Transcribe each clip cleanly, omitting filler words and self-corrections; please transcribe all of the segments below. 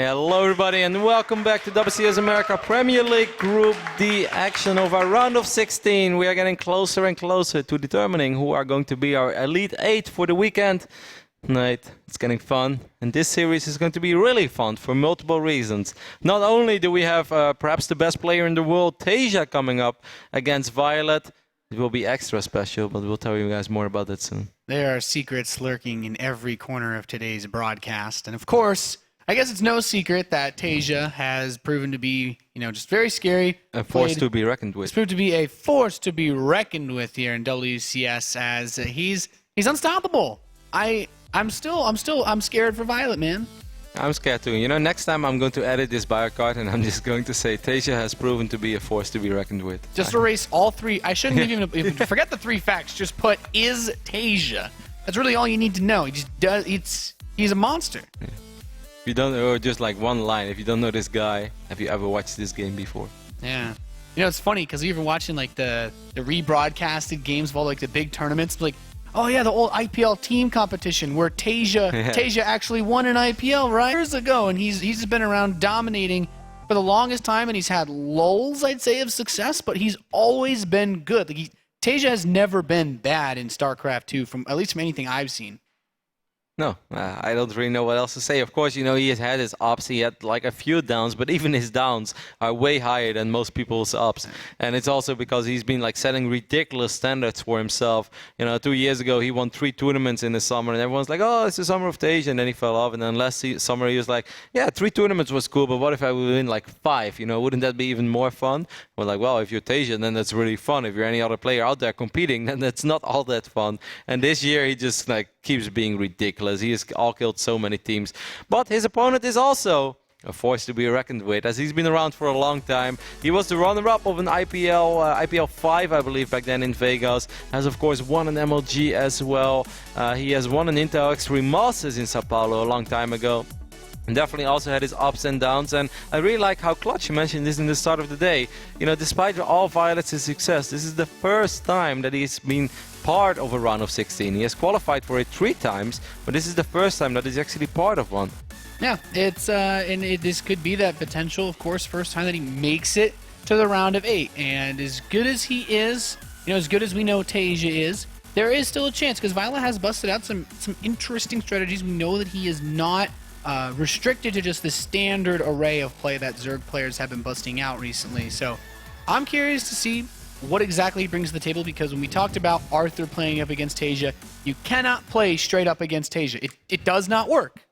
Hello everybody and welcome back to WCS America Premier League Group D action of our round of 16. We are getting closer and closer to determining who are going to be our Elite 8 for the weekend. Tonight it's getting fun, and this series is going to be really fun for multiple reasons. Not only do we have perhaps the best player in the world, Taeja, coming up against viOLet. It will be extra special, but we'll tell you guys more about that soon. There are secrets lurking in every corner of today's broadcast, and of course, I guess it's no secret that Taeja has proven to be, just very scary. A force to be reckoned with. It's proved to be a force to be reckoned with here in WCS, as he's unstoppable. I'm scared for viOLet, man. I'm scared too. Next time I'm going to edit this bio card and I'm just going to say Taeja has proven to be a force to be reckoned with. Just erase all three. I shouldn't even forget the three facts. Just put is Taeja. That's really all you need to know. He just does. He's a monster. Yeah. If you don't, or just like one line, if you don't know this guy, have you ever watched this game before? Yeah. It's funny because we've been watching like the rebroadcasted games of all like the big tournaments, like, oh yeah, the old IPL team competition where Taeja actually won an IPL right years ago, and he's just been around dominating for the longest time, and he's had lulls, I'd say, of success, but he's always been good. Like Taeja has never been bad in StarCraft 2, at least from anything I've seen. No, I don't really know what else to say. Of course, he has had his ups. He had like a few downs, but even his downs are way higher than most people's ups. And it's also because he's been like setting ridiculous standards for himself. 2 years ago, he won 3 tournaments in the summer, and everyone's like, oh, it's the summer of Taeja, and then he fell off. And then last summer, he was like, yeah, 3 tournaments was cool, but what if I would win like 5? Wouldn't that be even more fun? We're like, well, if you're Taeja, then that's really fun. If you're any other player out there competing, then that's not all that fun. And this year, he just like keeps being ridiculous. He has all-killed so many teams. But his opponent is also a force to be reckoned with, as he's been around for a long time. He was the runner-up of an IPL 5, I believe, back then in Vegas. Has, of course, won an MLG as well. He has won an Intel X3 Masters in Sao Paulo a long time ago. And definitely also had his ups and downs, and I really like how Clutch mentioned this in the start of the day. Despite all viOLet's success, this is the first time that he's been part of a round of 16. He has qualified for it 3 times, but this is the first time that he's actually part of one. Yeah, this could be that potential, of course, first time that he makes it to the round of 8. And as good as he is, as good as we know Taeja is, there is still a chance, because viOLet has busted out some interesting strategies. We know that he is not restricted to just the standard array of play that Zerg players have been busting out recently. So I'm curious to see what exactly he brings to the table, because when we talked about Arthur playing up against Taeja, you cannot play straight up against Taeja. It does not work.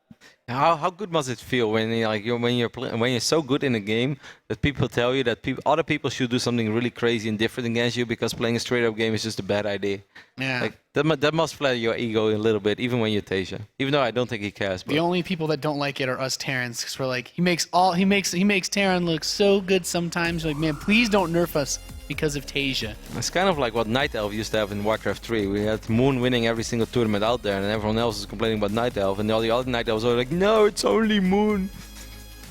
How good must it feel when you're so good in a game that people tell you that other people should do something really crazy and different against you because playing a straight-up game is just a bad idea? Yeah. That must flatter your ego a little bit, even when you're Taeja. Even though I don't think he cares. But. The only people that don't like it are us Terrans, because we're like, he makes Terran look so good sometimes. Like, man, please don't nerf us because of Taeja. It's kind of like what Night Elf used to have in Warcraft 3. We had Moon winning every single tournament out there, and everyone else was complaining about Night Elf, and all the other Night Elves were like, no, it's only Moon.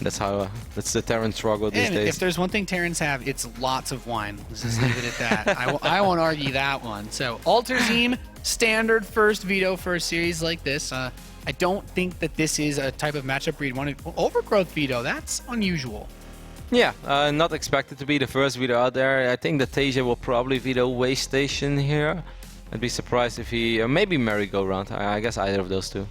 That's the Terran struggle these days. If there's one thing Terrans have, it's lots of wine. Let's just leave it at that. I won't argue that one. So, Alterzim, standard first veto for a series like this. I don't think that this is a type of matchup where you'd want to overgrowth veto. That's unusual. Yeah, not expected to be the first veto out there. I think that Taeja will probably veto Way Station here. I'd be surprised if he... maybe merry-go-round. I guess either of those two.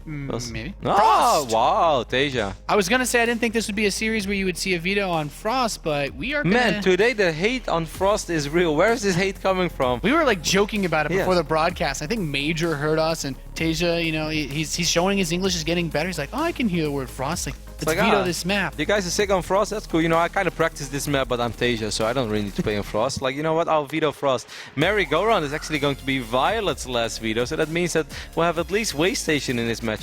Maybe. Oh, wow, Taeja. I was going to say I didn't think this would be a series where you would see a veto on Frost, but we are gonna... Man, today the hate on Frost is real. Where is this hate coming from? We were like joking about it before the broadcast. I think Major heard us, and Taeja, he's showing his English is getting better. He's like, oh, I can hear the word Frost. Like, let's veto this map. You guys are sick on Frost? That's cool. I kind of practice this map, but I'm Taeja, so I don't really need to play on Frost. Like, you know what? I'll veto Frost. Merry-go-round is actually going to be viOLet's last veto, so that means that we'll have at least Way Station in this map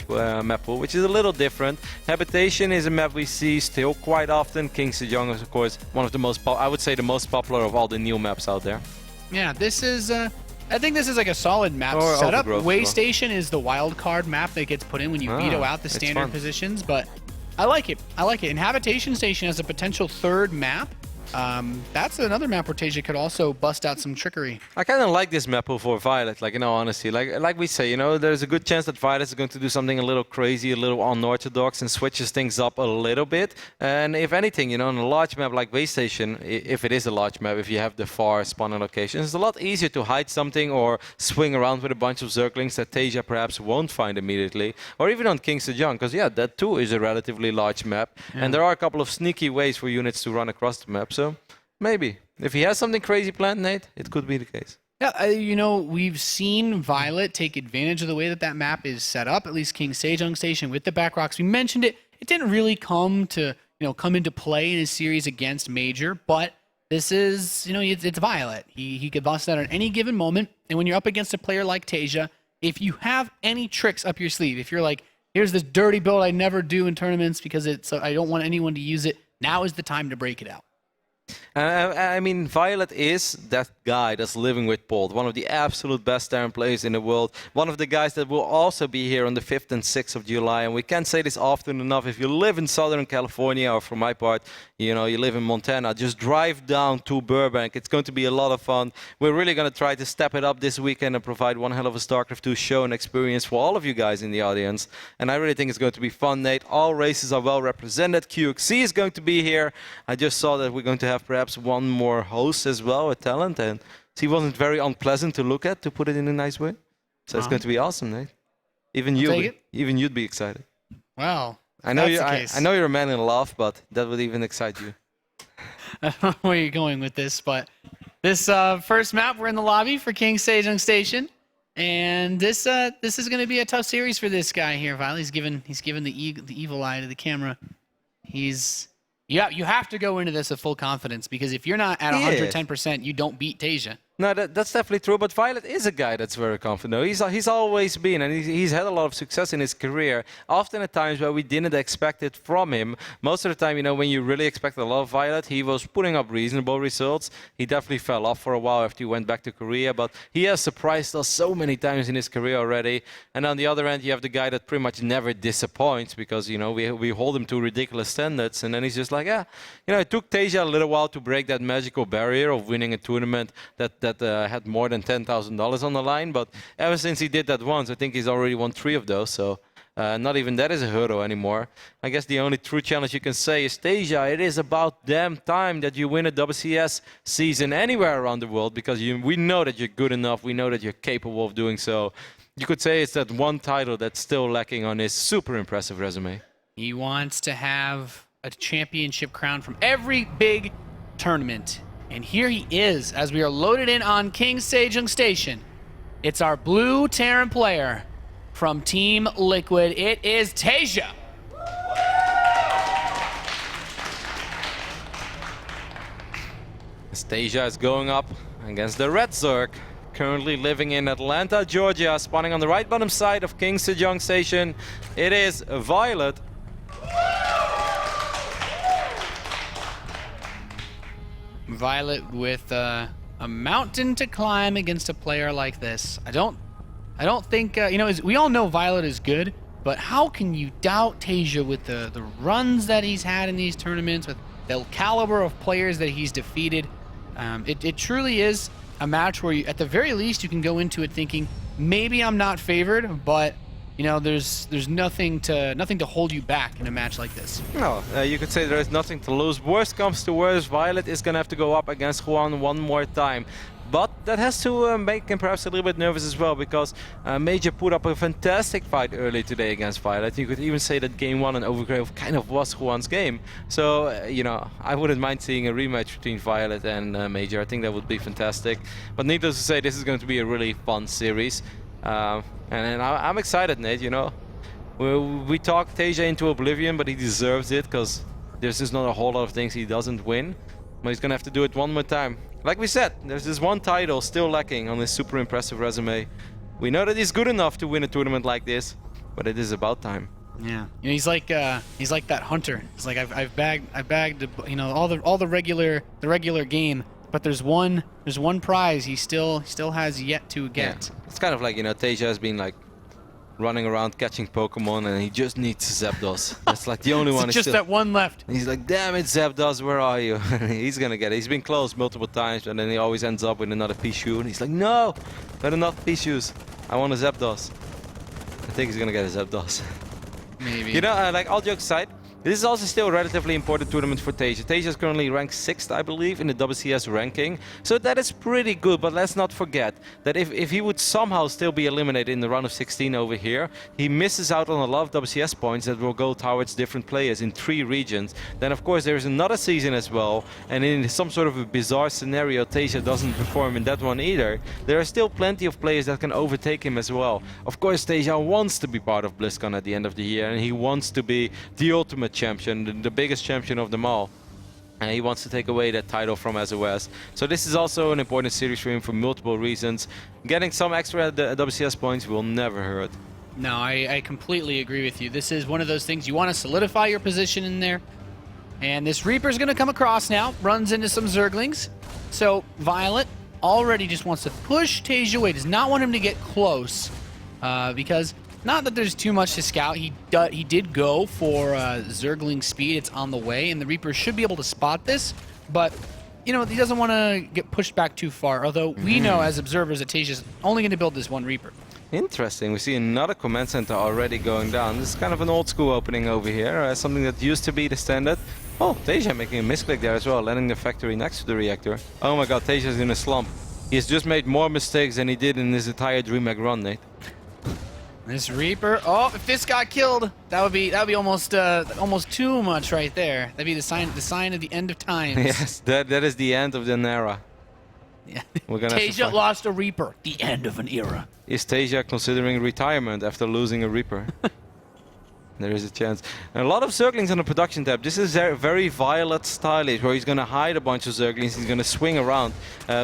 pool, which is a little different. Habitation is a map we see still quite often. King Sejong is, of course, one of the most, I would say, the most popular of all the new maps out there. Yeah, this is... I think this is like a solid map setup. Way Station is the wild card map that gets put in when you veto out the standard positions, but I like it. I like it. And Habitation Station has a potential 3rd map That's another map where Taeja could also bust out some trickery. I kind of like this map pool for viOLet, like, in all honesty. Like we say, there's a good chance that viOLet is going to do something a little crazy, a little unorthodox, and switches things up a little bit. And if anything, on a large map like Base Station, if it is a large map, if you have the far spawning locations, it's a lot easier to hide something or swing around with a bunch of Zerglings that Taeja perhaps won't find immediately. Or even on King Sejong, because, yeah, that too is a relatively large map. Yeah. And there are a couple of sneaky ways for units to run across the map, so... maybe. If he has something crazy planned, Nate, it could be the case. Yeah, we've seen viOLet take advantage of the way that map is set up, at least King Sejong Station with the back rocks. We mentioned it. It didn't really come into play in his series against Major, but this is, it's viOLet. He could bust that at any given moment, and when you're up against a player like Taeja, if you have any tricks up your sleeve, if you're like, here's this dirty build I never do in tournaments because I don't want anyone to use it, now is the time to break it out. I mean, viOLet is that guy that's living with Bolt, one of the absolute best Terran players in the world, one of the guys that will also be here on the 5th and 6th of July. And we can't say this often enough. If you live in Southern California, or for my part, you live in Montana, just drive down to Burbank. It's going to be a lot of fun. We're really going to try to step it up this weekend and provide one hell of a StarCraft 2 show and experience for all of you guys in the audience. And I really think it's going to be fun, Nate. All races are well represented. QXC is going to be here. I just saw that we're going to have perhaps one more host as well, a talent, and he wasn't very unpleasant to look at, to put it in a nice way. So it's going to be awesome, Nate. Even you'd be excited. Wow. I know you're a man in love, but that would even excite you. I don't know where you're going with this, but this first map, we're in the lobby for King Sejong Station, and this is going to be a tough series for this guy here. viOLet, he's given the evil eye to the camera. You have to go into this with full confidence, because if you're not at 110%, you don't beat Taeja. No, that's definitely true, but viOLet is a guy that's very confident. He's always been, and he's had a lot of success in his career, often at times where we didn't expect it from him. Most of the time, when you really expect a lot of viOLet, he was putting up reasonable results. He definitely fell off for a while after he went back to Korea, but he has surprised us so many times in his career already. And on the other end, you have the guy that pretty much never disappoints, because, we hold him to ridiculous standards, and then he's just like, it took Taeja a little while to break that magical barrier of winning a tournament that had more than $10,000 on the line, but ever since he did that once, I think he's already won 3 of those, so not even that is a hurdle anymore. I guess the only true challenge you can say is, Taeja, it is about damn time that you win a WCS season anywhere around the world, because we know that you're good enough, we know that you're capable of doing so. You could say it's that one title that's still lacking on his super impressive resume. He wants to have a championship crown from every big tournament. And here he is, as we are loaded in on King Sejong Station. It's our blue Terran player from Team Liquid. It is Taeja. Taeja is going up against the Red Zerg, currently living in Atlanta, Georgia, spawning on the right bottom side of King Sejong Station. It is viOLet. viOLet with a mountain to climb against a player like this. I don't think we all know viOLet is good, but how can you doubt Taeja with the runs that he's had in these tournaments, with the caliber of players that he's defeated? It truly is a match where at the very least you can go into it thinking, maybe I'm not favored, but there's nothing to hold you back in a match like this. No, you could say there is nothing to lose. Worst comes to worst, viOLet is gonna have to go up against Juan one more time. But that has to make him perhaps a little bit nervous as well, because Major put up a fantastic fight early today against viOLet. You could even say that game 1 and Overgrave kind of was Juan's game. So, I wouldn't mind seeing a rematch between viOLet and Major. I think that would be fantastic. But needless to say, this is going to be a really fun series. And I'm excited, Nate, We talked Taeja into oblivion, but he deserves it, because there's just not a whole lot of things he doesn't win. But he's gonna have to do it one more time. Like we said, there's this one title still lacking on his super impressive resume. We know that he's good enough to win a tournament like this, but it is about time. Yeah, he's like that hunter. It's like I've bagged all the regular game, but there's one prize he still has yet to get. Yeah. It's kind of like Taeja has been like running around catching Pokemon, and he just needs Zapdos. That's like the only one. Just that one left. He's like, damn it, Zapdos, where are you? He's gonna get it. He's been close multiple times, and then he always ends up with another Pichu, and he's like, no, better not Pichus. I want a Zapdos. I think he's gonna get a Zapdos. Maybe. You know, like all jokes aside, this is also still a relatively important tournament for Taeja. Taeja is currently ranked 6th, I believe, in the WCS ranking. So that is pretty good, but let's not forget that if he would somehow still be eliminated in the round of 16 over here, he misses out on a lot of WCS points that will go towards different players in 3 regions. Then, of course, there is another season as well, and in some sort of a bizarre scenario, Taeja doesn't perform in that one either. There are still plenty of players that can overtake him as well. Of course, Taeja wants to be part of BlizzCon at the end of the year, and he wants to be the ultimate champion, the biggest champion of them all. And he wants to take away that title from SOS. So this is also an important series for him for multiple reasons. Getting some extra WCS points will never hurt. No, I completely agree with you. This is one of those things you want to solidify your position in there. And this Reaper's going to come across now, runs into some Zerglings. So viOLet already just wants to push Taeja away, does not want him to get close. Because not that there's too much to scout. He did go for Zergling speed. It's on the way, and the Reaper should be able to spot this. But, you know, he doesn't want to get pushed back too far. Although we know as observers that Taeja's only going to build this one Reaper. Interesting. We see another command center already going down. This is kind of an old school opening over here. Something that used to be the standard. Oh, Taeja making a misclick there as well, landing the factory next to the reactor. Oh my god, Taeja's in a slump. He has just made more mistakes than he did in his entire DreamHack run, Nate. This Reaper, oh, if this got killed, that would be almost too much right there. That'd be the sign of the end of times. Yes, that is the end of an era. Yeah. We're gonna Taeja lost a Reaper. The end of an era. Is Taeja considering retirement after losing a Reaper? There is a chance. And a lot of Zerglings on the production tab. This is very viOLet stylish, where he's going to hide a bunch of Zerglings. He's going to swing around.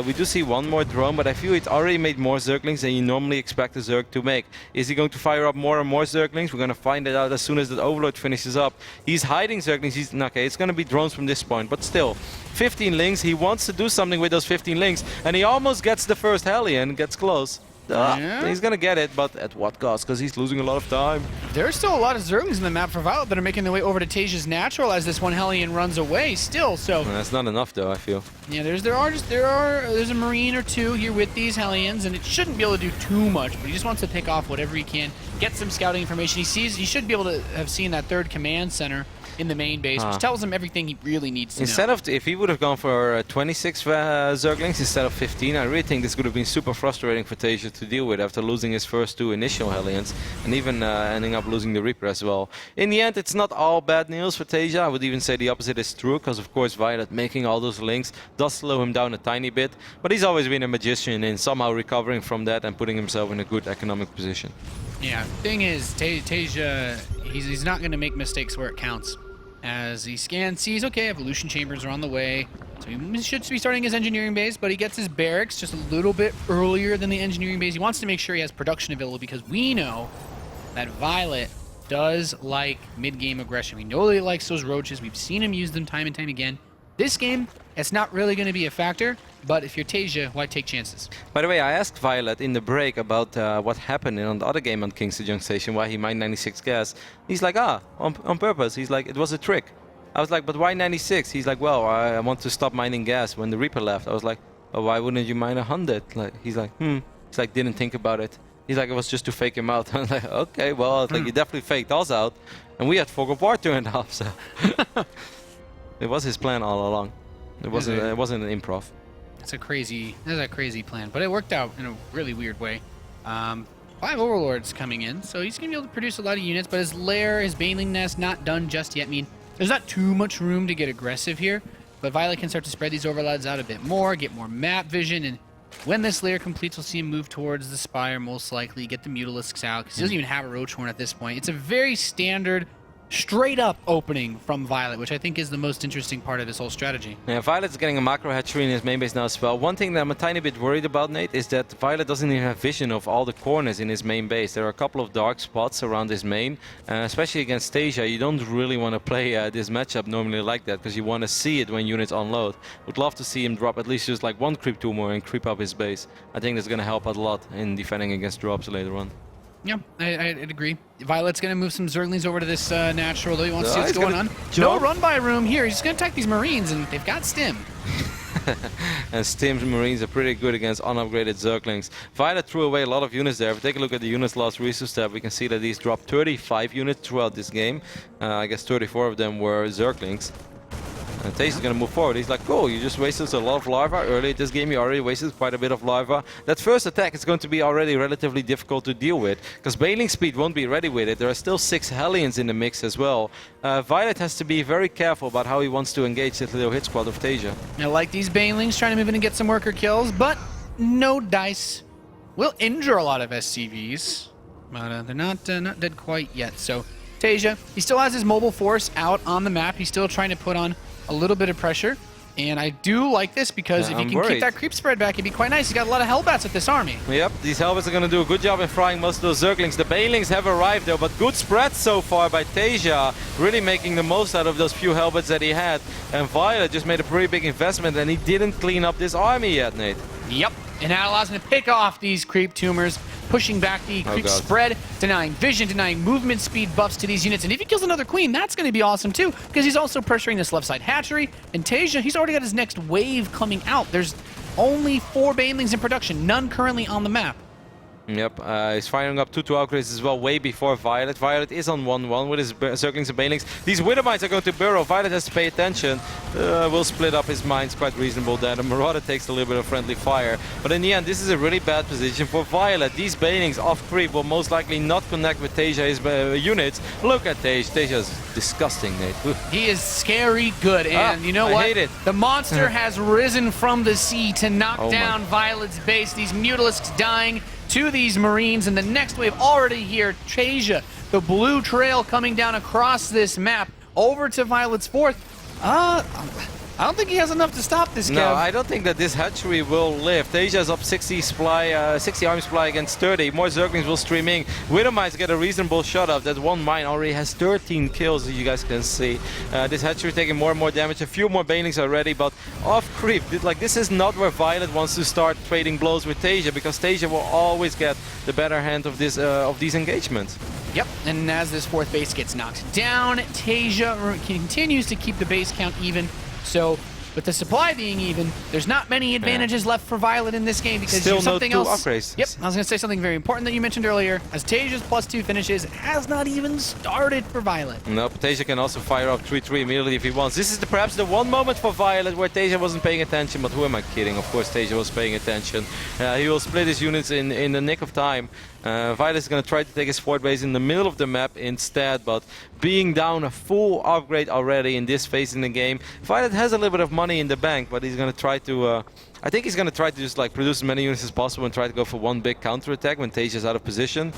We do see one more drone, but I feel it's already made more Zerglings than you normally expect a Zerg to make. Is he going to fire up more and more Zerglings? We're going to find it out as soon as the Overlord finishes up. He's hiding Zerglings. Okay, it's going to be drones from this point, but still. 15 links. He wants to do something with those 15 links, and he almost gets the first Hellion, gets close. Yeah. He's gonna get it, but at what cost? Because he's losing a lot of time. There's still a lot of Zerglings in the map for viOLet that are making their way over to Taeja's natural as this one Hellion runs away still. So That's not enough, though, I feel. yeah, there's a Marine or two here with these Hellions, and it shouldn't be able to do too much. But he just wants to pick off whatever he can, get some scouting information. He should be able to have seen that 3rd command center in the main base, which tells him everything he really needs to know. If he would have gone for 26 Zerglings instead of 15, I really think this would have been super frustrating for Taeja to deal with after losing his first 2 initial Hellions, and even ending up losing the Reaper as well. In the end, it's not all bad news for Taeja. I would even say the opposite is true, because of course viOLet making all those links does slow him down a tiny bit, but he's always been a magician in somehow recovering from that and putting himself in a good economic position. Yeah, thing is, Taeja, he's not going to make mistakes where it counts. As he scans, sees, okay, evolution chambers are on the way. So he should be starting his engineering base, but he gets his barracks just a little bit earlier than the engineering base. He wants to make sure he has production available because we know that viOLet does like mid-game aggression. We know that he likes those roaches. We've seen him use them time and time again. This game, it's not really going to be a factor, but if you're Taeja, why take chances? By the way, I asked viOLet in the break about what happened on the other game on Kingston Junction Station, why he mined 96 gas. He's like, on purpose. He's like, it was a trick. I was like, but why 96? He's like, well, I want to stop mining gas when the Reaper left. I was like, oh, why wouldn't you mine 100? Like, he's like, He's like, didn't think about it. He's like, it was just to fake him out. I was like, okay, well, like, you definitely faked us out. And we had Fog of War 2.5, so... It was his plan all along. It wasn't an improv. That's a crazy plan, but it worked out in a really weird way. 5 Overlords coming in, so he's gonna be able to produce a lot of units, but his lair, his Baneling Nest, not done just yet. I mean, there's not too much room to get aggressive here, but viOLet can start to spread these Overlords out a bit more, get more map vision, and when this lair completes, we'll see him move towards the Spire, most likely, get the Mutalisks out, because he doesn't even have a Roach Horn at this point. It's a very standard, straight-up opening from viOLet, which I think is the most interesting part of his whole strategy. Yeah, viOLet's getting a macro hatchery in his main base now as well. One thing that I'm a tiny bit worried about, Nate, is that viOLet doesn't even have vision of all the corners in his main base. There are a couple of dark spots around his main, especially against Taeja. You don't really want to play this matchup normally like that, because you want to see it when units unload. Would love to see him drop at least just like 1 creep tumor and creep up his base. I think that's going to help out a lot in defending against drops later on. Yeah, I'd agree. viOLet's going to move some Zerglings over to this natural, though. He wants to see No, what's he's going on. gonna No jump. run-by room here. He's just going to attack these Marines, and they've got Stim. And Stim's Marines are pretty good against unupgraded Zerglings. viOLet threw away a lot of units there. If we take a look at the units lost resource tab, we can see that he's dropped 35 units throughout this game. I guess 34 of them were Zerglings. And Taeja's gonna move forward. He's like, cool, you just wasted a lot of larva. Early this game, you already wasted quite a bit of larva. That first attack is going to be already relatively difficult to deal with, because Bailing Speed won't be ready with it. There are still 6 Hellions in the mix as well. viOLet has to be very careful about how he wants to engage this little hit squad of Taeja. I like these Banelings trying to move in and get some worker kills, but no dice. Will injure a lot of SCVs, but they're not dead quite yet. So Taeja, he still has his mobile force out on the map. He's still trying to put on a little bit of pressure, and I do like this because if he can keep that creep spread back, it'd be quite nice. He's got a lot of Hellbats with this army. Yep, these Hellbats are going to do a good job in frying most of those Zerglings. The Banelings have arrived though, but good spread so far by Taeja, really making the most out of those few Hellbats that he had. And viOLet just made a pretty big investment, and he didn't clean up this army yet, Nate. Yep, and that allows him to pick off these creep tumors, pushing back the creep spread, denying vision, denying movement speed buffs to these units. And if he kills another queen, that's going to be awesome too, because he's also pressuring this left side hatchery. And Taeja, he's already got his next wave coming out. There's only 4 Banelings in production, none currently on the map. Yep, he's firing up 2 upgrades as well, way before viOLet. viOLet is on 1-1 with his Zerglings and Banelings. These Withermites are going to burrow. viOLet has to pay attention. Will split up his mines quite reasonable there. The Marauder takes a little bit of friendly fire. But in the end, this is a really bad position for viOLet. These Banelings off creep will most likely not connect with Taeja's units. Look at Taeja. Taeja's disgusting, Nate. He is scary good, and you know what? I hate it. The monster has risen from the sea to knock down viOLet's base. These Mutalisks dying to these Marines, and the next wave already here. Taeja, the blue trail coming down across this map over to viOLet's 4th. I don't think he has enough to stop this guy. No, I don't think that this hatchery will live. Taeja's up 60 supply, 60 army supply against 30. More Zerglings will stream in. Withermites get a reasonable shot off. That one mine already has 13 kills, as you guys can see. This hatchery taking more and more damage. A few more Banelings already, but off creep. Like, this is not where viOLet wants to start trading blows with Taeja, because Taeja will always get the better hand of this of these engagements. Yep, and as this 4th base gets knocked down, Taeja continues to keep the base count even. So, with the supply being even, there's not many advantages left for viOLet in this game, because still something no 2 else. upgrades. Yep, I was going to say something very important that you mentioned earlier. As Taeja's +2 finishes, has not even started for viOLet. No, but Taeja can also fire up 3-3 immediately if he wants. This is perhaps the one moment for viOLet where Taeja wasn't paying attention, but who am I kidding? Of course Taeja was paying attention. He will split his units in the nick of time. viOLet is going to try to take his fort base in the middle of the map instead, but being down a full upgrade already in this phase in the game, viOLet has a little bit of money in the bank, but he's going to try to I think he's going to try to just like produce as many units as possible and try to go for one big counter attack when Taeja is out of position.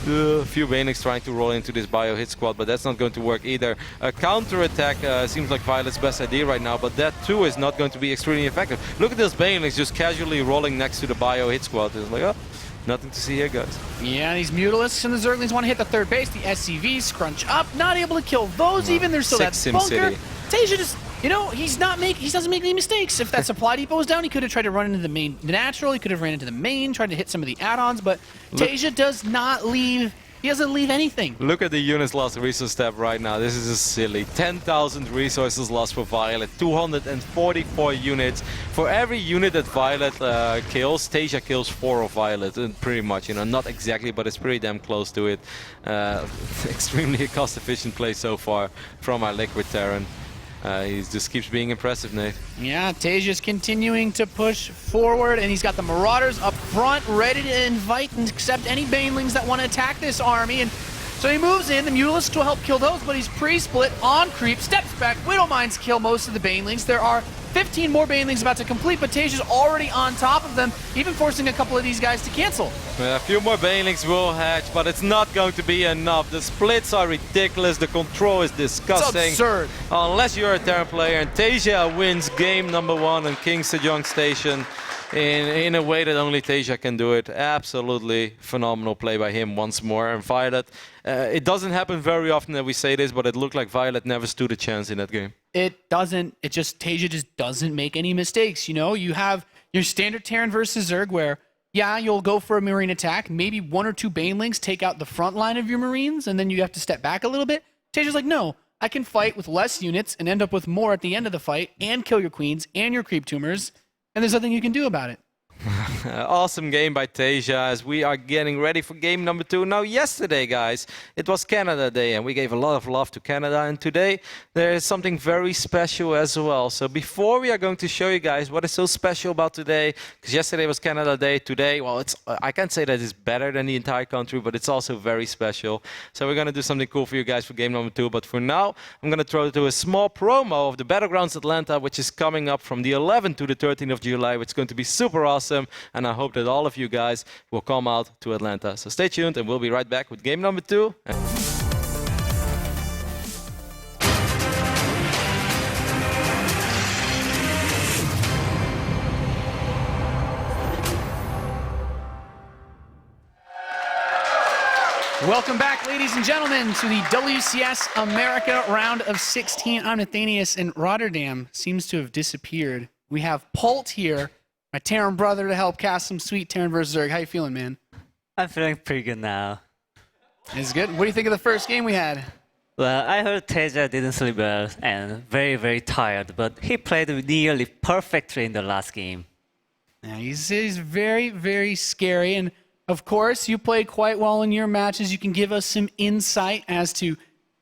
A few Banelings trying to roll into this bio hit squad, but that's not going to work either. A counter attack seems like viOLet's best idea right now, but that too is not going to be extremely effective. Look at those Banelings just casually rolling next to the bio hit squad. It's like, oh, nothing to see here, guys. Yeah, these Mutalisks and the Zerglings want to hit the 3rd base. The SCVs scrunch up, not able to kill those even. There's still that bunker. Taeja just, you know, he doesn't make any mistakes. If that supply depot was down, he could have tried to run into the main natural. He could have ran into the main, tried to hit some of the add-ons, but Taeja does not leave. He doesn't leave anything. Look at the units lost resource tab right now. This is just silly. 10,000 resources lost for viOLet. 244 units. For every unit that viOLet kills, Taeja kills 4 of viOLet. Pretty much, you know, not exactly, but it's pretty damn close to it. Extremely cost-efficient play so far from our Liquid Terran. He just keeps being impressive, Nate. Yeah, Taeja's continuing to push forward, and he's got the Marauders up front, ready to invite and accept any Banelings that want to attack this army. And so he moves in, the Mutalisks will help kill those, but he's pre-split on creep, steps back, Widow Mines kill most of the Banelings. There are 15 more Banelings about to complete, but Taeja's already on top of them, even forcing a couple of these guys to cancel. A few more Banelings will hatch, but it's not going to be enough. The splits are ridiculous, the control is disgusting. It's absurd. Unless you're a Terran player, and Taeja wins game number 1 on King Sejong Station in a way that only Taeja can do it. Absolutely phenomenal play by him once more. And viOLet, it doesn't happen very often that we say this, but it looked like viOLet never stood a chance in that game. It doesn't. Taeja just doesn't make any mistakes. You know, you have your standard Terran versus Zerg where yeah, you'll go for a Marine attack. Maybe 1 or 2 Banelings take out the front line of your Marines, and then you have to step back a little bit. Taeja's like, no, I can fight with less units and end up with more at the end of the fight and kill your queens and your creep tumors, and there's nothing you can do about it. Awesome game by Taeja as we are getting ready for game number 2. Now, yesterday, guys, it was Canada Day and we gave a lot of love to Canada. And today, there is something very special as well. So before we are going to show you guys what is so special about today, because yesterday was Canada Day, today, well, I can't say that it's better than the entire country, but it's also very special. So we're going to do something cool for you guys for game number 2. But for now, I'm going to throw to a small promo of the Battlegrounds Atlanta, which is coming up from the 11th to the 13th of July, which is going to be super awesome. And I hope that all of you guys will come out to Atlanta. So stay tuned and we'll be right back with game number 2. Welcome back, ladies and gentlemen, to the WCS America round of 16. I'm Nathanius, and Rotterdam seems to have disappeared. We have Pult here, my Terran brother, to help cast some sweet Terran vs. Zerg. How you feeling, man? I'm feeling pretty good now. It's good. What do you think of the first game we had? Well, I heard Taeja didn't sleep well and very, very tired, but he played nearly perfectly in the last game. Yeah, he's very, very scary. And of course, you played quite well in your matches. You can give us some insight as to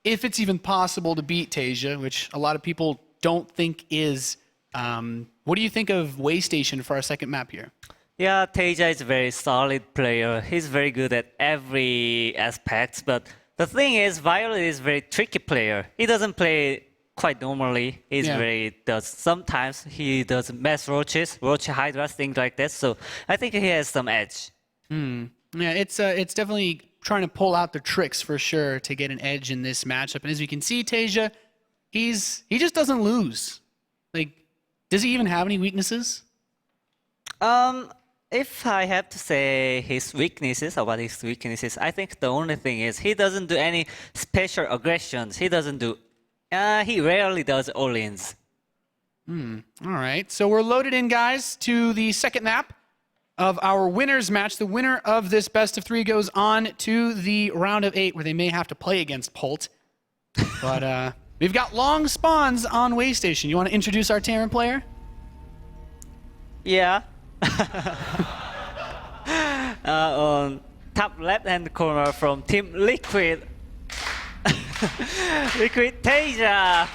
if it's even possible to beat Taeja, which a lot of people don't think is. What do you think of Waystation for our second map here? Yeah, Taeja is a very solid player. He's very good at every aspect, but the thing is, viOLet is a very tricky player. He doesn't play quite normally. Sometimes he does mass roaches, roach hydras, things like that. So I think he has some edge. Yeah, it's definitely trying to pull out the tricks for sure to get an edge in this matchup. And as you can see, Taeja, he just doesn't lose. Like, does he even have any weaknesses? If I have to say his weaknesses, I think the only thing is he doesn't do any special aggressions. He rarely does all-ins. All right, so we're loaded in, guys, to the second map of our winners match. The winner of this best of 3 goes on to the round of 8, where they may have to play against Pult. But we've got long spawns on Waystation. You want to introduce our Terran player? Yeah. On top left-hand corner from Team Liquid, Liquid Taeja.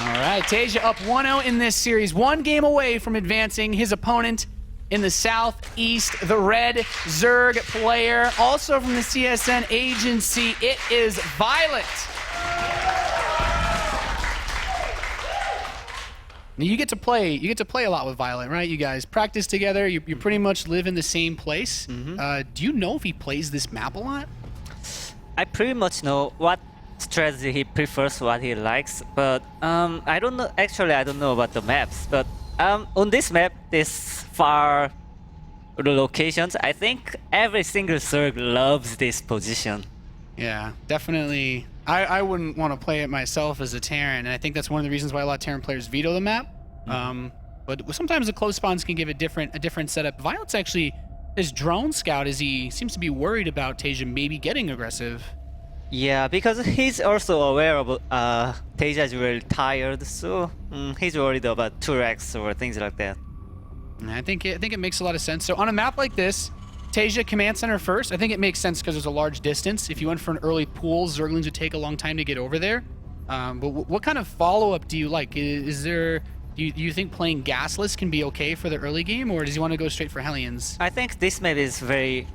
All right, Taeja up 1-0 in this series. 1 game away from advancing his opponent in the southeast, the red Zerg player, also from the CSN agency. It is viOLet. Now you get to play a lot with viOLet, right? You guys practice together. You pretty much live in the same place. Do you know if he plays this map a lot? I pretty much know what strategy he prefers, what he likes, but I don't know. Actually, I don't know about the maps. But on this map, this far locations, I think every single Zerg loves this position. Yeah, definitely. I wouldn't want to play it myself as a Terran, and I think that's one of the reasons why a lot of Terran players veto the map. But sometimes the close spawns can give a different setup. violet's actually, this drone scout, he seems to be worried about Taeja maybe getting aggressive. Yeah, because he's also aware of Taeja is really tired, so he's worried about 2x or things like that. I think it makes a lot of sense. So on a map like this, Taeja command center first. I think it makes sense because there's a large distance. If you went for an early pool, Zerglings would take a long time to get over there. But what kind of follow-up do you like? Do you think playing gasless can be okay for the early game, or does he want to go straight for Hellions? I think this map is very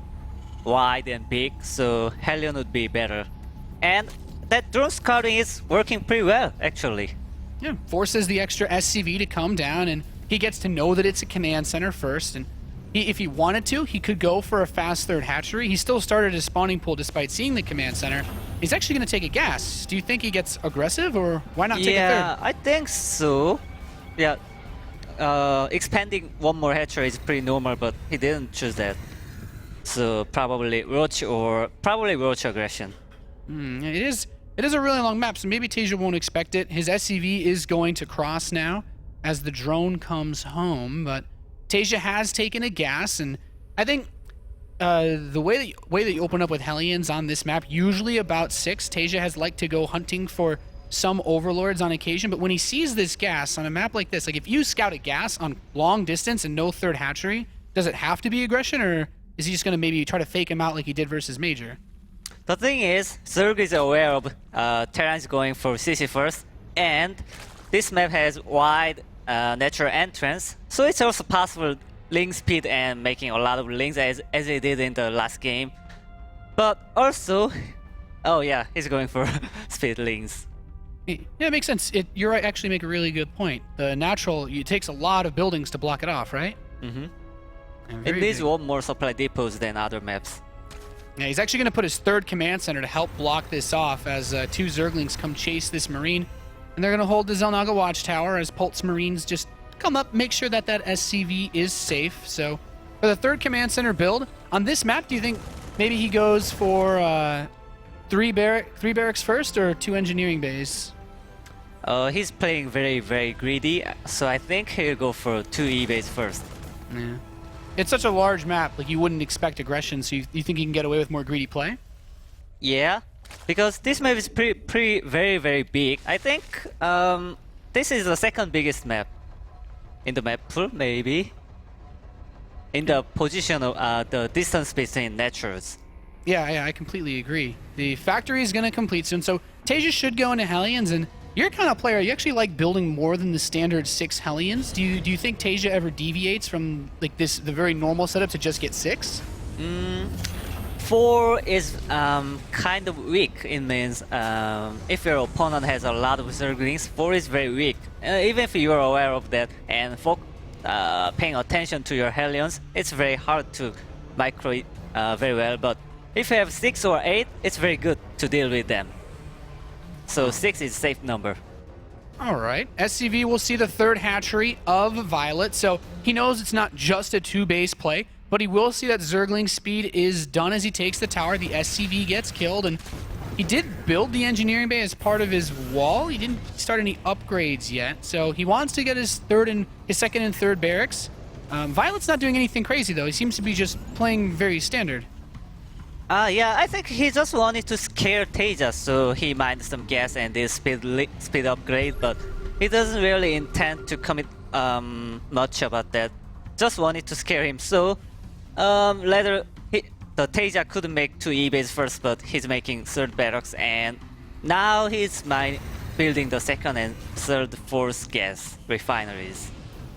wide and big, so Hellion would be better. And that drone scouting is working pretty well, actually. Yeah, forces the extra SCV to come down, and he gets to know that it's a command center first. And if he wanted to, he could go for a fast third hatchery. He still started his spawning pool despite seeing the command center. He's actually going to take a gas. Do you think he gets aggressive, or why not take a third? Yeah, I think so. Yeah, expanding one more hatchery is pretty normal, but he didn't choose that. So probably Roach aggression. It is a really long map, so maybe Taeja won't expect it. His SCV is going to cross now. as the drone comes home, but Taeja has taken a gas, and I think the way that you open up with Hellions on this map, usually about 6, Taeja has liked to go hunting for some overlords on occasion, but when he sees this gas on a map like this, like if you scout a gas on long distance and no third hatchery, does it have to be aggression, or is he just going to maybe try to fake him out like he did versus Major? The thing is, Zerg is aware of Terran is going for CC first, and this map has wide natural entrance, so it's also possible link speed and making a lot of links as he did in the last game. But also, oh yeah, he's going for speed links. Yeah, it makes sense. You're right, actually make a really good point. The natural, it takes a lot of buildings to block it off, right? Mm-hmm. It needs one more supply depots than other maps. Yeah, he's actually going to put his 3rd command center to help block this off as 2 Zerglings come chase this Marine. And they're going to hold the Zelnaga Watchtower as Pulse Marines just come up, make sure that SCV is safe. So for the 3rd command center build, on this map, do you think maybe he goes for 3 barracks first or 2 engineering bays? He's playing very, very greedy, so I think he'll go for 2 E-bays first. Yeah. It's such a large map, like you wouldn't expect aggression, so you think he can get away with more greedy play? Yeah, because this map is very, very big. I think this is the 2nd biggest map in the map pool, maybe. In the position of the distance between naturals. Yeah, I completely agree. The factory is going to complete soon, so Taeja should go into Hellions, and you're the kind of player, you actually like building more than the standard 6 Hellions. Do you think Taeja ever deviates from like the very normal setup to just get 6? 4 is kind of weak. It means if your opponent has a lot of Zerglings, 4 is very weak. Even if you are aware of that and paying attention to your Hellions, it's very hard to micro it very well. But if you have 6 or 8, it's very good to deal with them. So 6 is a safe number. All right. SCV will see the 3rd hatchery of viOLet, so he knows it's not just a 2-base play, but he will see that Zergling speed is done as he takes the tower. The SCV gets killed, and he did build the engineering bay as part of his wall. He didn't start any upgrades yet, so he wants to get his 2nd and 3rd barracks. viOLet's not doing anything crazy, though. He seems to be just playing very standard. Yeah, I think he just wanted to scare Taeja, so he mined some gas and did speed upgrade, but he doesn't really intend to commit much about that. Just wanted to scare him, so later the Taeja couldn't make 2 E-bays first, but he's making 3rd barracks, and now he's building the 2nd and 3rd, 4th gas refineries.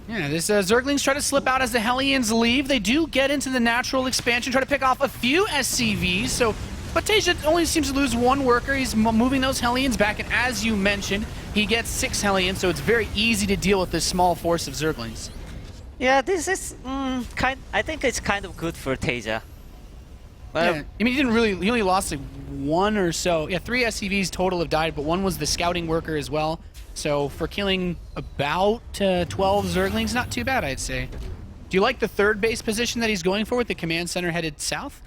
Yeah, this Zerglings try to slip out as the Hellions leave. They do get into the natural expansion, try to pick off a few SCVs. So, but Taeja only seems to lose 1 worker. He's moving those Hellions back, and as you mentioned, he gets 6 Hellions, so it's very easy to deal with this small force of Zerglings. Yeah, this is I think it's kind of good for Taeja. Well, yeah, I mean, he only lost like 1 or so. Yeah, 3 SCVs total have died, but 1 was the scouting worker as well. So for killing about 12 Zerglings, not too bad, I'd say. Do you like the 3rd base position that he's going for with the command center headed south?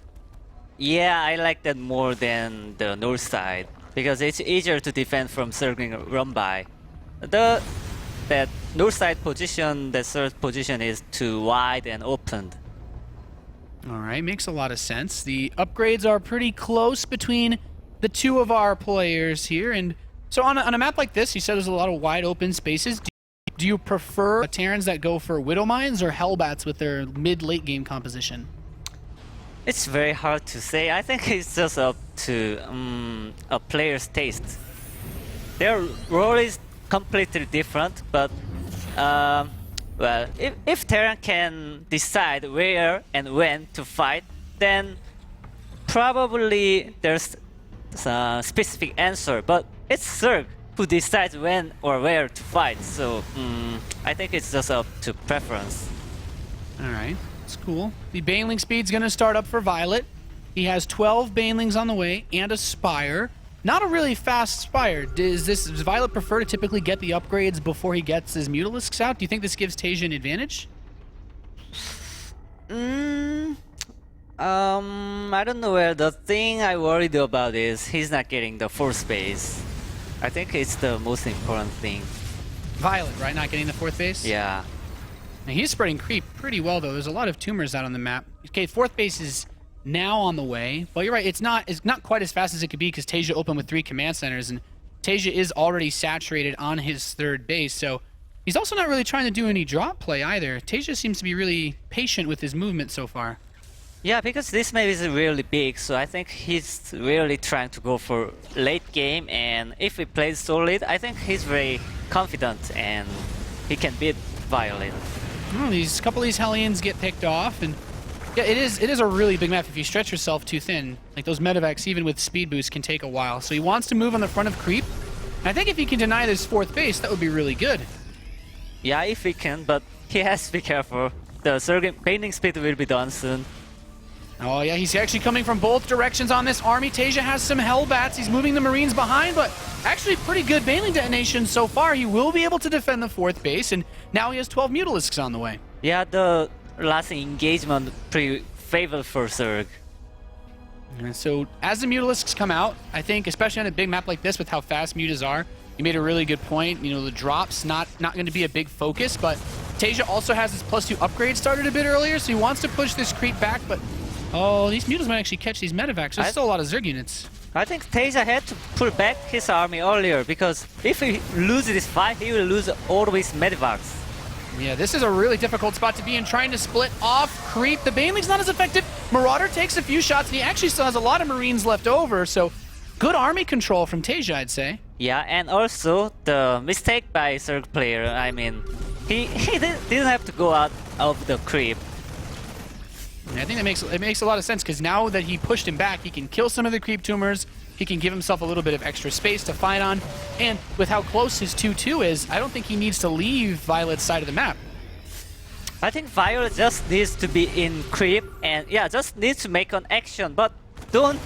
Yeah, I like that more than the north side, because it's easier to defend from Zergling run by. That north side position, the 3rd position is too wide and opened. All right, makes a lot of sense. The upgrades are pretty close between the 2 of our players here, and so on a map like this, you said there's a lot of wide open spaces. Do you prefer Terrans that go for Widow Mines or Hellbats with their mid-late game composition? It's very hard to say. I think it's just up to a player's taste. Their role is completely different, but well, if Terran can decide where and when to fight, then probably there's a specific answer. But it's Zerg who decides when or where to fight, so I think it's just up to preference. All right, that's cool. The Baneling speed's going to start up for viOLet. He has 12 Banelings on the way and a Spire. Not a really fast Spire. Does viOLet prefer to typically get the upgrades before he gets his Mutalisks out? Do you think this gives Taeja an advantage? I don't know where. The thing I worried about is he's not getting the 4th base. I think it's the most important thing. Violet, right? Not getting the 4th base? Yeah. Now, he's spreading creep pretty well, though. There's a lot of tumors out on the map. Okay, 4th base is now on the way. But you're right, it's not quite as fast as it could be because Taeja opened with 3 command centers, and Taeja is already saturated on his 3rd base, so he's also not really trying to do any drop play either. Taeja seems to be really patient with his movement so far. Yeah, because this map is really big, so I think he's really trying to go for late game, and if he plays solid, I think he's very confident and he can beat viOLet. These couple of these Hellions get picked off, and yeah, it is a really big map if you stretch yourself too thin. Like those medevacs, even with speed boost, can take a while. So he wants to move on the front of creep. And I think if he can deny this 4th base, that would be really good. Yeah, if he can, but he has to be careful. The Surge painting speed will be done soon. Oh yeah, he's actually coming from both directions on this army. Taeja has some Hellbats. He's moving the Marines behind, but actually pretty good Baneling detonation so far. He will be able to defend the 4th base, and now he has 12 Mutalisks on the way. Yeah, the last engagement pretty favorable for Surge. So as the Mutalisks come out, I think, especially on a big map like this with how fast Mutas are, you made a really good point. You know, the drops not going to be a big focus, but Taeja also has his +2 upgrade started a bit earlier, so he wants to push this creep back, but oh, these Mutas might actually catch these medevacs. There's still a lot of Zerg units. I think Taeja had to pull back his army earlier, because if he loses this fight, he will lose all of his medevacs. Yeah, this is a really difficult spot to be in, trying to split off creep. The Baneling's not as effective. Marauder takes a few shots, and he actually still has a lot of Marines left over, so good army control from Taeja, I'd say. Yeah, and also the mistake by Zerg player, I mean, he didn't have to go out of the creep. I think it makes a lot of sense, because now that he pushed him back, he can kill some of the creep tumors. He can give himself a little bit of extra space to fight on. And with how close his 2-2 is, I don't think he needs to leave Violet's side of the map. I think viOLet just needs to be in creep and yeah, just needs to make an action, but don't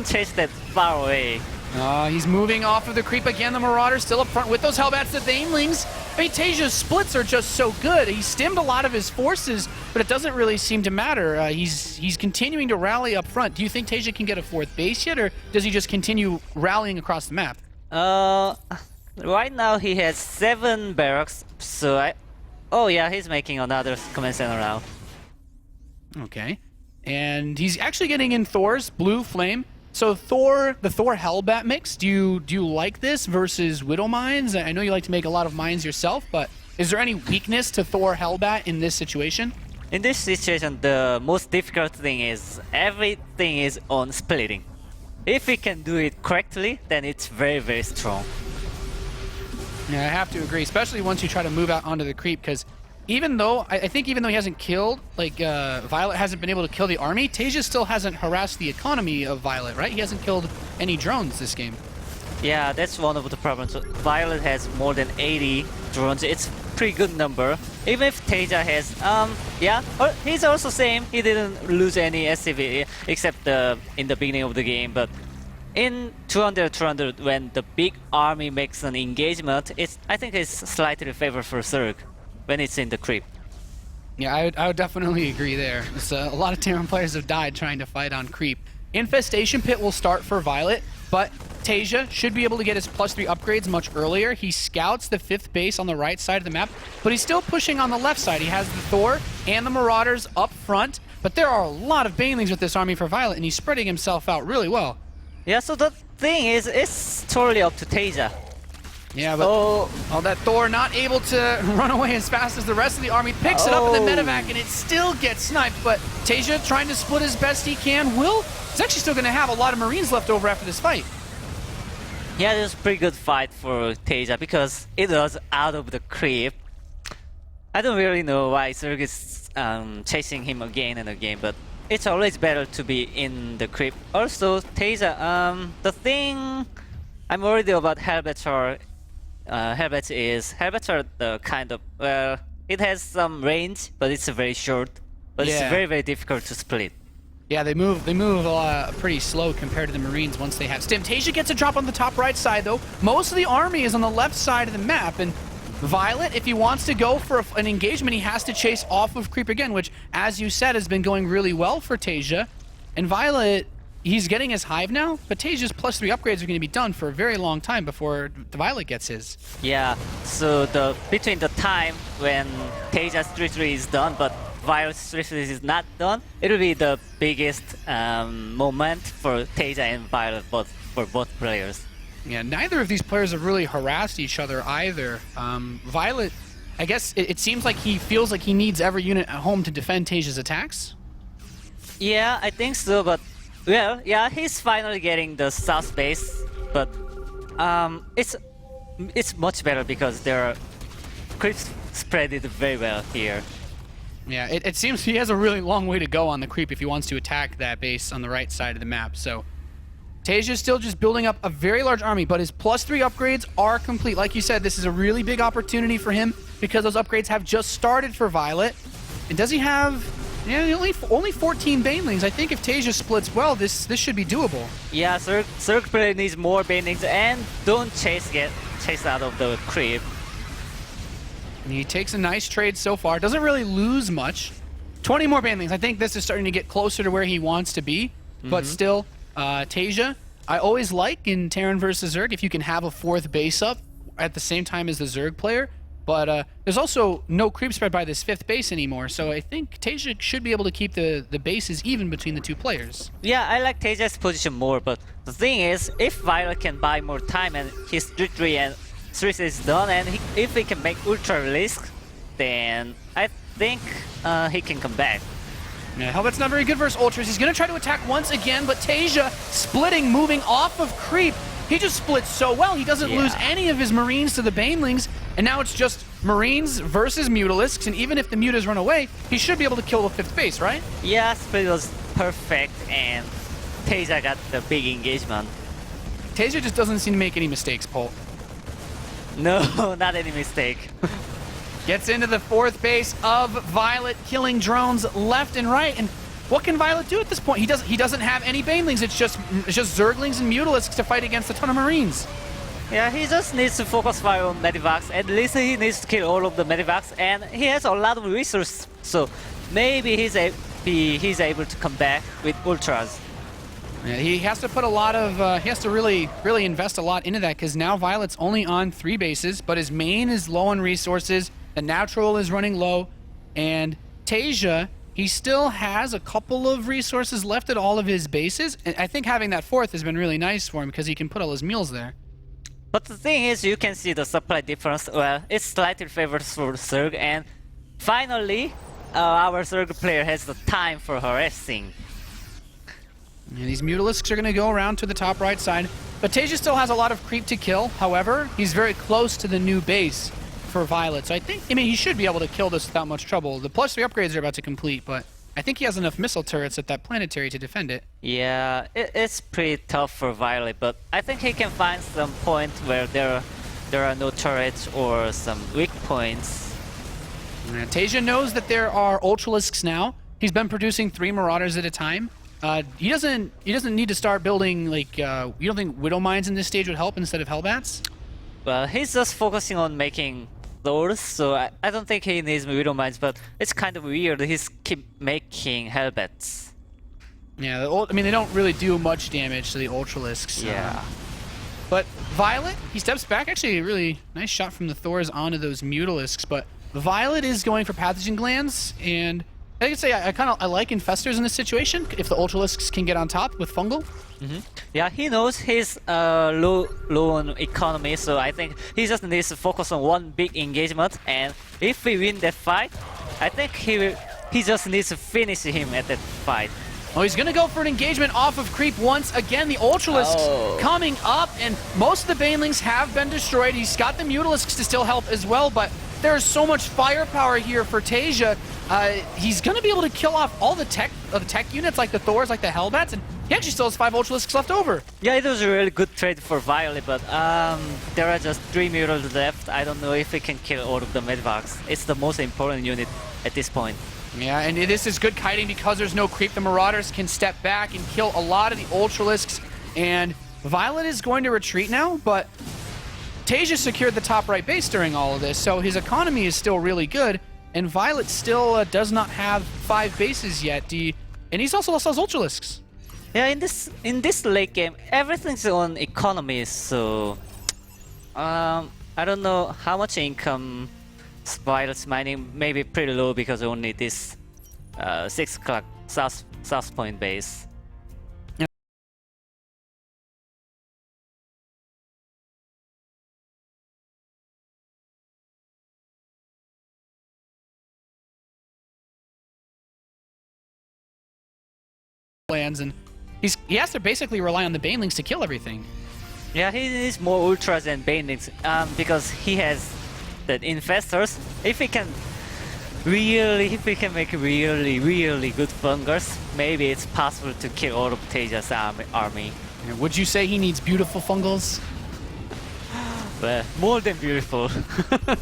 chase that far away. He's moving off of the creep again. The Marauder still up front with those Hellbats. The Banelings. I mean, Taeja's splits are just so good. He stemmed a lot of his forces, but it doesn't really seem to matter. He's continuing to rally up front. Do you think Taeja can get a 4th base yet, or does he just continue rallying across the map? Right now he has 7 barracks, so oh yeah, he's making another command center now. Okay, and he's actually getting in Thor's Blue Flame. So the Thor Hellbat mix, do you like this versus Widow Mines? I know you like to make a lot of mines yourself, but is there any weakness to Thor Hellbat in this situation? In this situation, the most difficult thing is everything is on splitting. If we can do it correctly, then it's very, very strong. Yeah, I have to agree, especially once you try to move out onto the creep, because even though he hasn't killed, like Violet hasn't been able to kill the army, Taeja still hasn't harassed the economy of Violet, right? He hasn't killed any drones this game. Yeah, that's one of the problems. Violet has more than 80 drones. It's a pretty good number. Even if Taeja has, yeah, he's also same. He didn't lose any SCV except in the beginning of the game, but in 200, when the big army makes an engagement, I think it's slightly favor for Zerg when it's in the creep. Yeah, I would definitely agree there. A lot of Terran players have died trying to fight on creep. Infestation Pit will start for Violet, but Taeja should be able to get his +3 upgrades much earlier. He scouts the 5th base on the right side of the map, but he's still pushing on the left side. He has the Thor and the Marauders up front, but there are a lot of Banelings with this army for Violet, and he's spreading himself out really well. Yeah, so the thing is, it's totally up to Taeja. Yeah, but that Thor not able to run away as fast as the rest of the army, picks it up in the medevac, and it still gets sniped. But Taeja trying to split as best he can. He's actually still going to have a lot of Marines left over after this fight. Yeah, it was a pretty good fight for Taeja because it was out of the creep. I don't really know why Zerg is chasing him again and again, but it's always better to be in the creep. Also, Taeja, the thing I'm worried about Hellbats are the kind of, well, it has some range, but it's very short. But it's very, very difficult to split. Yeah, they move pretty slow compared to the Marines once they have stim. Taeja gets a drop on the top right side, though. Most of the army is on the left side of the map, and Violet, if he wants to go for an engagement, he has to chase off of creep again, which, as you said, has been going really well for Taeja. And Violet, he's getting his Hive now, but Taeja's +3 upgrades are going to be done for a very long time before the Violet gets his. Yeah, so between the time when Taeja's 3-3 is done, but Violet's 3-3 is not done, it will be the biggest moment for Taeja and Violet, for both players. Yeah, neither of these players have really harassed each other either. Violet, I guess it seems like he feels like he needs every unit at home to defend Taeja's attacks. Yeah, I think so, but well, yeah, he's finally getting the south base, but it's much better because there are creeps spread it very well here. Yeah, it seems he has a really long way to go on the creep if he wants to attack that base on the right side of the map. So Taeja is still just building up a very large army, but his +3 upgrades are complete. Like you said, this is a really big opportunity for him because those upgrades have just started for Violet. And does he have... Yeah, only 14 Banelings. I think if Taeja splits well, this should be doable. Yeah, Zerg player needs more Banelings and don't chase out of the creep. And he takes a nice trade so far. Doesn't really lose much. 20 more Banelings. I think this is starting to get closer to where he wants to be. But still, Taeja, I always like in Terran versus Zerg if you can have a 4th base up at the same time as the Zerg player. But there's also no creep spread by this 5th base anymore, so I think Taeja should be able to keep the bases even between the two players. Yeah, I like Taeja's position more, but the thing is, if Violet can buy more time and his 3-3 and 3-3 is done, and if he can make Ultra Risk, then I think he can come back. Yeah, Hellbat's not very good versus Ultras. He's going to try to attack once again, but Taeja splitting, moving off of creep. He just splits so well. He doesn't lose any of his Marines to the Banelings, and now it's just Marines versus Mutalisks, and even if the Mutas run away, he should be able to kill the 5th base, right? Yeah, split was perfect, and Taeja got the big engagement. Taeja just doesn't seem to make any mistakes, Pol. No, not any mistake. Gets into the 4th base of Violet, killing drones left and right, and what can Violet do at this point? He doesn't have any Banelings. It's just Zerglings and Mutalisks to fight against a ton of Marines. Yeah, he just needs to focus fire on Medivacs. At least he needs to kill all of the Medivacs, and he has a lot of resources, so maybe he's able to come back with Ultras. Yeah, he has to put a lot of he has to really invest a lot into that, because now Violet's only on 3 bases, but his main is low on resources. The natural is running low, and Taeja, he still has a couple of resources left at all of his bases. And I think having that 4th has been really nice for him because he can put all his meals there. But the thing is, you can see the supply difference. Well, it's slightly favors for Zerg, and finally, our Zerg player has the time for harassing. And these Mutalisks are going to go around to the top right side. But Taeja still has a lot of creep to kill. However, he's very close to the new base for Violet. So I think, he should be able to kill this without much trouble. The +3 upgrades are about to complete, but I think he has enough missile turrets at that planetary to defend it. Yeah, it's pretty tough for Violet, but I think he can find some point where there are no turrets or some weak points. And Taeja knows that there are Ultralisks now. He's been producing 3 Marauders at a time. He doesn't need to start building, like, you don't think Widow Mines in this stage would help instead of Hellbats? Well, he's just focusing on making those, so I don't think he needs Widow Mines, but it's kind of weird. He's keep making Hellbats. Yeah, they don't really do much damage to the Ultralisks. Yeah. But Violet, he steps back. Actually, a really nice shot from the Thors onto those Mutalisks, but Violet is going for Pathogen Glands, and I can say I like Infestors in this situation if the Ultralisks can get on top with Fungal. Yeah, he knows he's low on economy, so I think he just needs to focus on one big engagement, and if we win that fight, I think he just needs to finish him at that fight. Oh, he's going to go for an engagement off of creep once again. The Ultralisks coming up, and most of the Banelings have been destroyed. He's got the Mutalisks to still help as well, but there's so much firepower here for Taeja. He's going to be able to kill off all the tech units, like the Thors, like the Hellbats, and he actually still has 5 Ultralisks left over. Yeah, it was a really good trade for Violet, but there are just 3 murals left. I don't know if he can kill all of the Medvacs. It's the most important unit at this point. Yeah, and this is good kiting because there's no creep. The Marauders can step back and kill a lot of the Ultralisks, and Violet is going to retreat now, but Taeja secured the top right base during all of this, so his economy is still really good, and Violet still does not have 5 bases yet. And he's also lost those Ultralisks. Yeah, in this late game, everything's on economy, so I don't know how much income Spiral's mining. Maybe pretty low because only this 6 o'clock south point base. Lands, and he has to basically rely on the banelings to kill everything. Yeah, he needs more ultras and banelings because he has the infestors. If he can make really good fungus, maybe it's possible to kill all of Taeja's army. And would you say he needs beautiful fungals? Well, more than beautiful.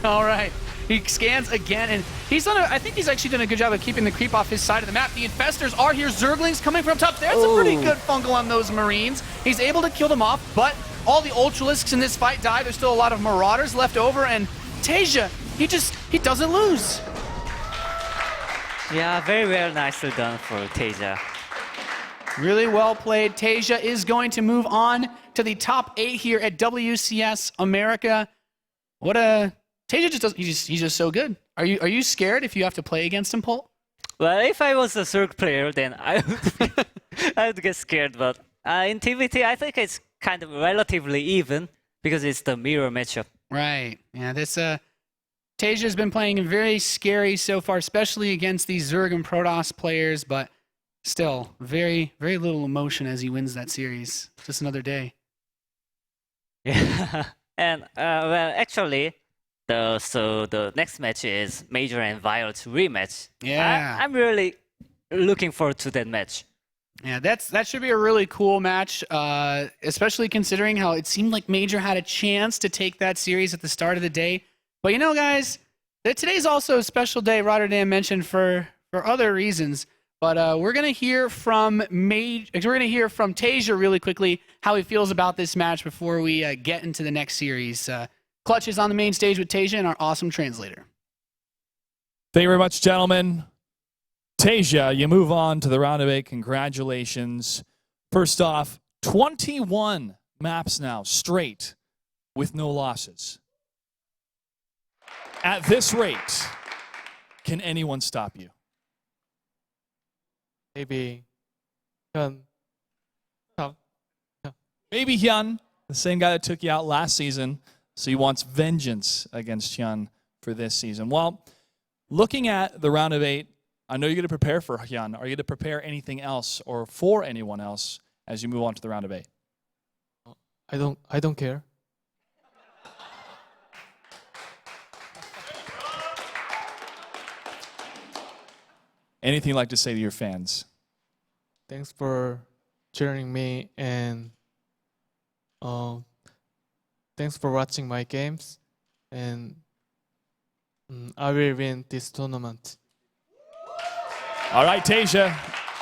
All right. He scans again, and I think he's actually done a good job of keeping the creep off his side of the map. The infestors are here. Zerglings coming from top. That's a pretty good fungal on those Marines. He's able to kill them off, but all the Ultralisks in this fight die. There's still a lot of Marauders left over, and Taeja, he doesn't lose. Yeah, very well, nicely done for Taeja. Really well played. Taeja is going to move on to the top 8 here at WCS America. Taeja just doesn't. He's just so good. Are you scared if you have to play against him, Pol? Well, if I was a Zerg player, then I would get scared. But in TVT, I think it's kind of relatively even because it's the mirror matchup. Right. Yeah. This Taeja's been playing very scary so far, especially against these Zerg and Protoss players. But still, very little emotion as he wins that series. Just another day. Yeah. And well, actually. So the next match is Major and viOLet rematch. Yeah. I'm really looking forward to that match. Yeah, that should be a really cool match, especially considering how it seemed like Major had a chance to take that series at the start of the day. But you know, guys, today's also a special day. Rotterdam mentioned for other reasons. But we're gonna hear from Taeja really quickly how he feels about this match before we get into the next series. Clutch is on the main stage with Taeja and our awesome translator. Thank you very much, gentlemen. Taeja, you move on to the round of 8. Congratulations. First off, 21 maps now straight with no losses. At this rate, can anyone stop you? Maybe Hyun. No. Maybe Hyun, the same guy that took you out last season. So he wants vengeance against Hyun for this season. Well, looking at the round of 8, I know you're going to prepare for Hyun. Are you going to prepare anything else or for anyone else as you move on to the round of 8? I don't care. Anything you'd like to say to your fans? Thanks for cheering me and thanks for watching my games, and I will win this tournament. All right, Taeja.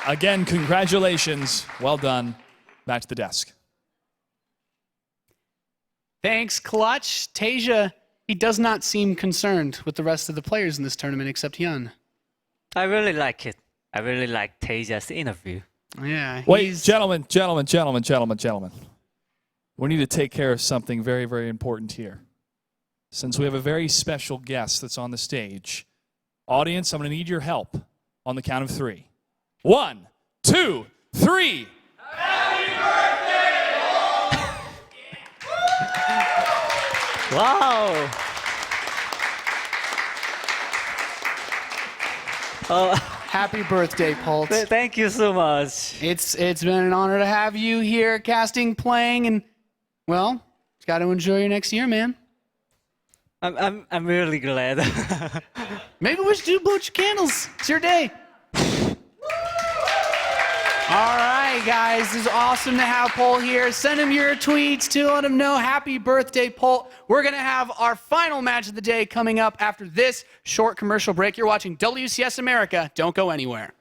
Again, congratulations. Well done. Back to the desk. Thanks, Clutch. Taeja, he does not seem concerned with the rest of the players in this tournament except Hyun. I really like it. I really like Taeja's interview. Yeah. Wait, gentlemen. We need to take care of something very, very important here. Since we have a very special guest that's on the stage. Audience, I'm going to need your help on the count of 3. 1, 2, 3. Happy birthday! Wow! Happy birthday, Pult. Thank you so much. It's been an honor to have you here, casting, playing, and well, you got to enjoy your next year, man. I'm really glad. Maybe we should blow your candles. It's your day. All right, guys, this is awesome to have Pol here. Send him your tweets to let him know happy birthday, Pol. We're going to have our final match of the day coming up after this short commercial break. You're watching WCS America. Don't go anywhere.